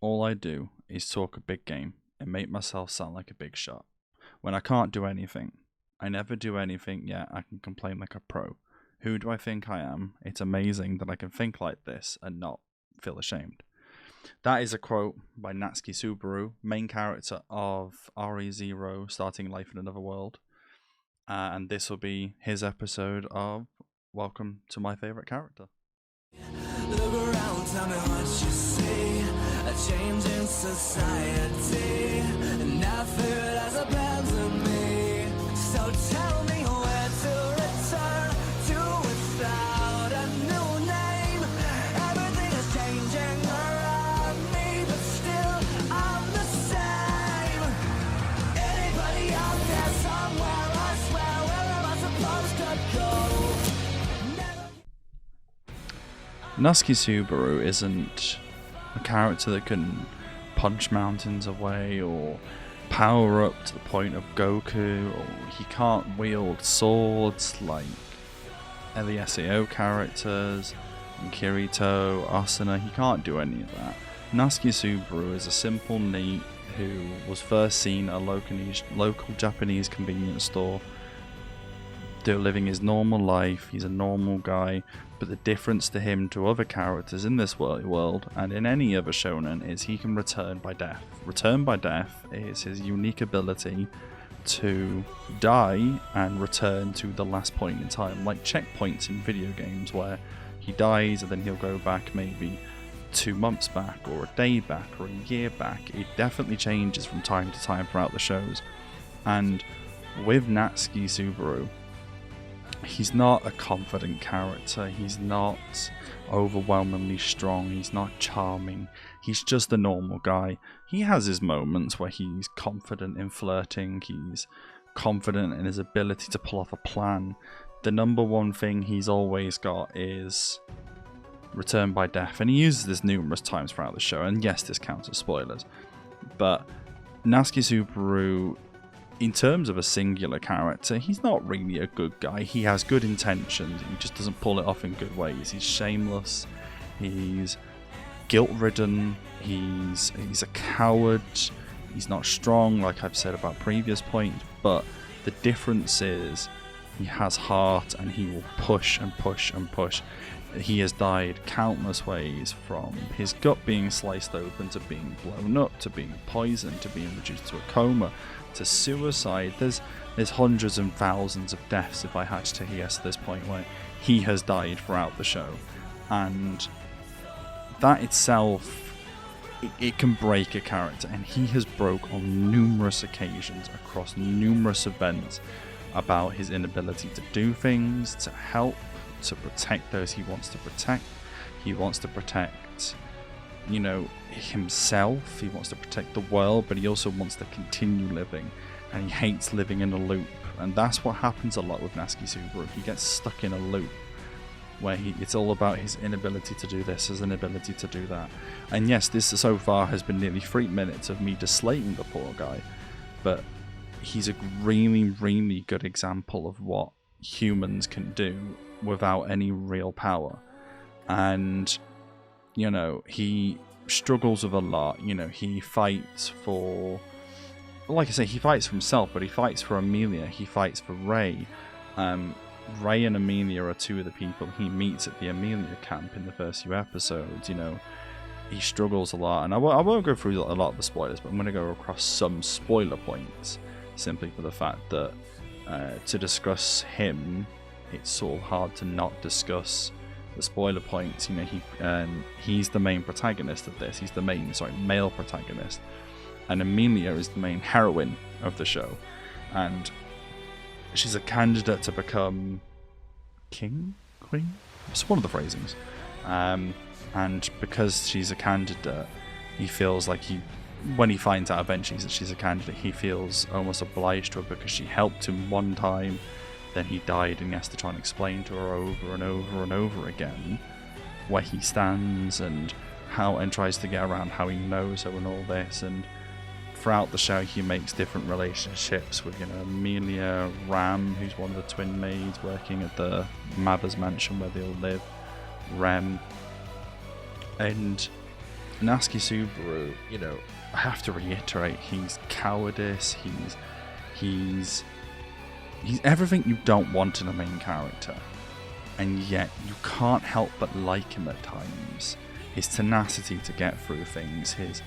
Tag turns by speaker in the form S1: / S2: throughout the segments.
S1: All I do is talk a big game and make myself sound like a big shot. When I can't do anything, I never do anything yet I can complain like a pro. Who do I think I am? It's amazing that I can think like this and not feel ashamed. That is a quote by Natsuki Subaru, main character of r.e.m Starting Life in Another World. And this will be his episode of Welcome to My Favourite Character.
S2: Look around, tell me what you see. A change in society, nothing has happened to me. So tell me where to return to without a new name. Everything is changing around me, but still I'm the same. Anybody out there somewhere, I swear, where am I supposed to go?
S1: Natsuki Subaru isn't a character that can punch mountains away or power up to the point of Goku, or he can't wield swords like the SAO characters and Kirito, Asuna. He can't do any of that. Natsuki Subaru is a simple NEET who was first seen at a local Japanese convenience store, living his normal life. He's a normal guy, but the difference to him to other characters in this world and in any other shonen is he can return by death. Return by death is his unique ability to die and return to the last point in time, like checkpoints in video games where he dies and then he'll go back maybe 2 months back or a day back or a year back. It definitely changes from time to time throughout the shows. And with Natsuki Subaru, he's not a confident character, he's not overwhelmingly strong, he's not charming, he's just a normal guy. He has his moments where he's confident in flirting, he's confident in his ability to pull off a plan. The number one thing he's always got is return by death, and he uses this numerous times throughout the show, and yes, this counts as spoilers. But Natsuki Subaru, in terms of a singular character, he's not really a good guy. He has good intentions, he just doesn't pull it off in good ways. He's shameless, he's guilt-ridden, he's a coward, he's not strong, like I've said about previous points, but the difference is he has heart and he will push and push and push. He has died countless ways, from his gut being sliced open to being blown up to being poisoned to being reduced to a coma to suicide. There's hundreds and thousands of deaths, if I had to guess at this point, where he has died throughout the show, and that itself, it can break a character, and he has broke on numerous occasions across numerous events about his inability to do things, to help, to protect those he wants to protect. He wants to protect, himself, he wants to protect the world, but he also wants to continue living, and he hates living in a loop. And that's what happens a lot with Natsuki Subaru. He gets stuck in a loop where it's all about his inability to do this, his inability to do that. And yes, this so far has been nearly 3 minutes of me disliking the poor guy, but he's a really, really good example of what humans can do without any real power. And he struggles with a lot. He fights for, like I say, he fights for himself, but he fights for Amelia, he fights for Ray. Ray and Amelia are two of the people he meets at the Amelia camp in the first few episodes. He struggles a lot, and I won't go through a lot of the spoilers, but I'm going to go across some spoiler points, simply for the fact that to discuss him, it's sort of hard to not discuss the spoiler points. He's the main protagonist of this. He's the male protagonist, and Amelia is the main heroine of the show, and she's a candidate to become queen. It's one of the phrasings, and because she's a candidate, he feels like when he finds out eventually that she's a candidate, he feels almost obliged to her because she helped him one time, then he died, and he has to try and explain to her over and over and over again where he stands and tries to get around how he knows her and all this. And throughout the show, he makes different relationships with Amelia, r.e.m, who's one of the twin maids working at the mother's mansion where they all live, r.e.m, and Natsuki Subaru, I have to reiterate, he's cowardice, he's everything you don't want in a main character, and yet you can't help but like him at times. His tenacity to get through things, his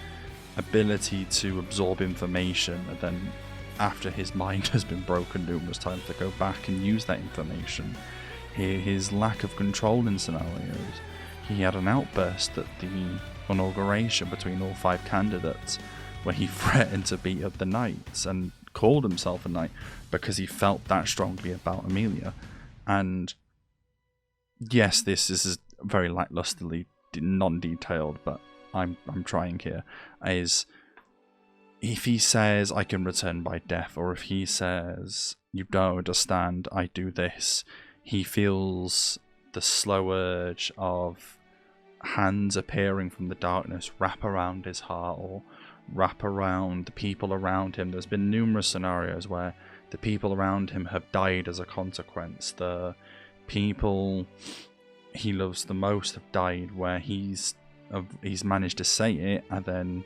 S1: ability to absorb information, and then after his mind has been broken numerous times, to go back and use that information. His lack of control in scenarios. He had an outburst at the inauguration between all 5 candidates where he threatened to beat up the knights and called himself a knight because he felt that strongly about Amelia. And yes, this is very lacklusterly non-detailed, but I'm trying here, is if he says I can return by death, or if he says you don't understand, I do this, he feels the slow urge of hands appearing from the darkness wrap around his heart or wrap around the people around him. There's been numerous scenarios where the people around him have died as a consequence. The people he loves the most have died, where he's managed to say it and then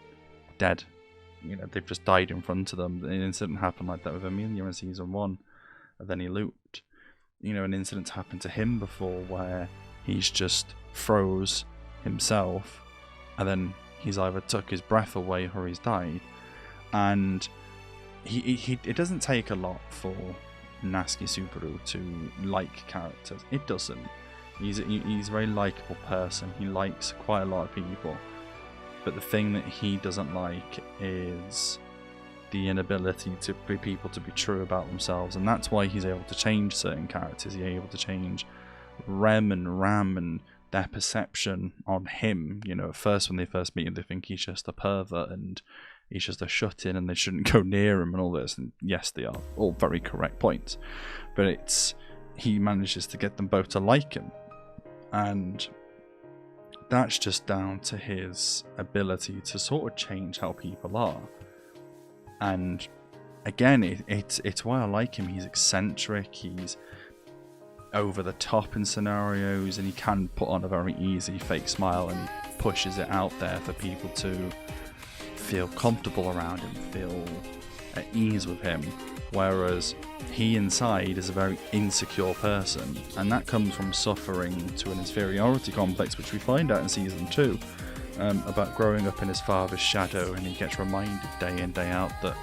S1: dead. They've just died in front of them. An incident happened like that with Amelia in season 1, and then he looped. An incident's happened to him before where he's just froze himself, and then he's either took his breath away or he's died. And it doesn't take a lot for Natsuki Subaru to like characters. It doesn't. He's a very likable person. He likes quite a lot of people. But the thing that he doesn't like is the inability to be people to be true about themselves. And that's why he's able to change certain characters. He's able to change r.e.m and r.e.m and their perception on him. At first when they first meet him, they think he's just a pervert and he's just a shut-in and they shouldn't go near him and all this. And yes, they are all very correct points. But he manages to get them both to like him. And that's just down to his ability to sort of change how people are. And again, it's why I like him. He's eccentric, he's over the top in scenarios, and he can put on a very easy fake smile, and he pushes it out there for people to feel comfortable around him, feel at ease with him. Whereas he inside is a very insecure person, and that comes from suffering to an inferiority complex, which we find out in season 2, about growing up in his father's shadow, and he gets reminded day in, day out that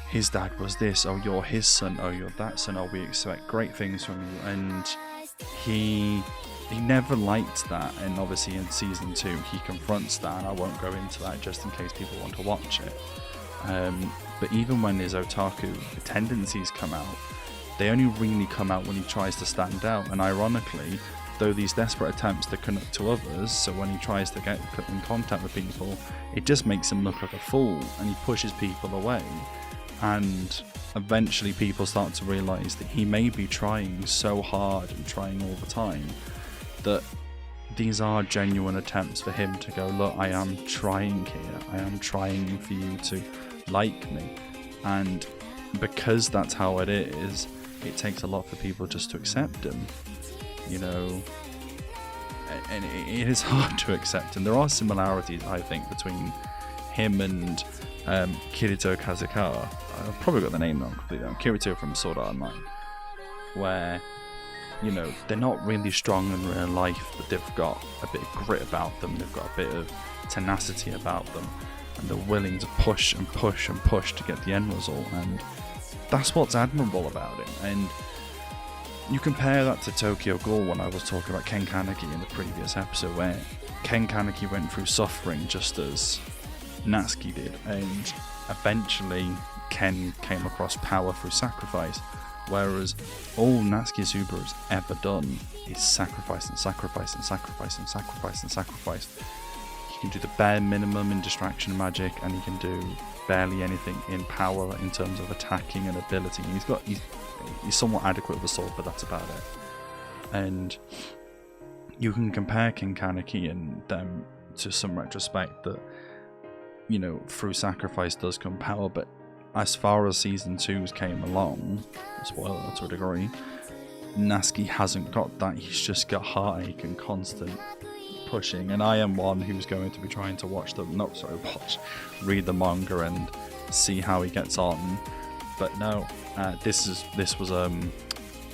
S1: his dad was this, oh you're his son, oh you're that son, oh we expect great things from you. And he never liked that, and obviously in season 2 he confronts that, and I won't go into that just in case people want to watch it. But even when his otaku tendencies come out, they only really come out when he tries to stand out. And ironically, though these desperate attempts to connect to others, so when he tries to get in contact with people, it just makes him look like a fool, and he pushes people away. And eventually people start to realise that he may be trying so hard and trying all the time, that these are genuine attempts for him to go, look, I am trying here, I am trying for you to like me. And because that's how it is, it takes a lot for people just to accept him, and it is hard to accept him. There are similarities, I think, between him and Kirito Kazukawa. I've probably got the name wrong completely. Kirito from Sword Art Online, where they're not really strong in real life, but they've got a bit of grit about them, they've got a bit of tenacity about them, and they're willing to push and push and push to get the end result. And that's what's admirable about it. And you compare that to Tokyo Ghoul, when I was talking about Ken Kaneki in the previous episode, where Ken Kaneki went through suffering just as Natsuki did, and eventually Ken came across power through sacrifice. Whereas all Natsuki Subaru's ever done is sacrifice and sacrifice and sacrifice and sacrifice and sacrifice. He can do the bare minimum in distraction magic, and he can do barely anything in power in terms of attacking and ability. He's somewhat adequate with the sword, but that's about it. And you can compare King Kaneki and them to some retrospect that, through sacrifice does come power, but as far as season 2's came along, spoiler to a degree, Natsuki hasn't got that. He's just got heartache and constant pushing, and I am one who's going to be trying to read the manga and see how he gets on. But no, this was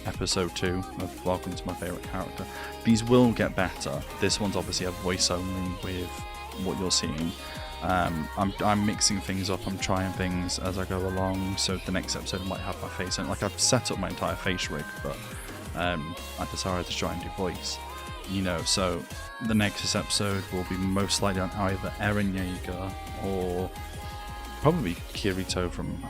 S1: episode 2 of Welcome to My Favourite Character. These will get better. This one's obviously a voice only with what you're seeing. I'm mixing things up, I'm trying things as I go along, so the next episode I might have my face in. Like, I've set up my entire face rig, but I decided to try and do voice, so the next episode will be most likely on either Eren Yeager or probably Kirito from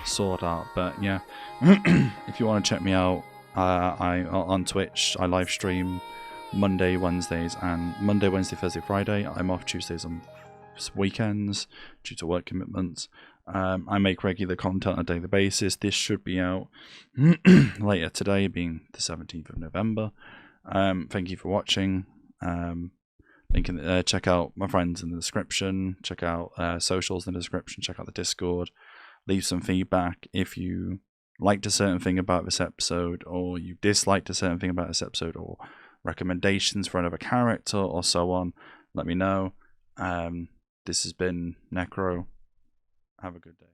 S1: Sword Art. But yeah, if you want to check me out, I on Twitch, I live stream Monday, Wednesday, Thursday, Friday. I'm off Tuesdays and weekends due to work commitments. I make regular content on a daily basis. This should be out later today, being the 17th of November. Thank you for watching. Link in check out my friends in the description. Check out socials in the description. Check out the Discord. Leave some feedback if you liked a certain thing about this episode, or you disliked a certain thing about this episode, or recommendations for another character, or so on. Let me know. This has been Necro. Have a good day.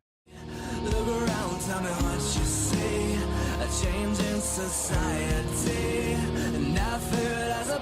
S2: Look around, tell me what you see. A change in society, and I feel as a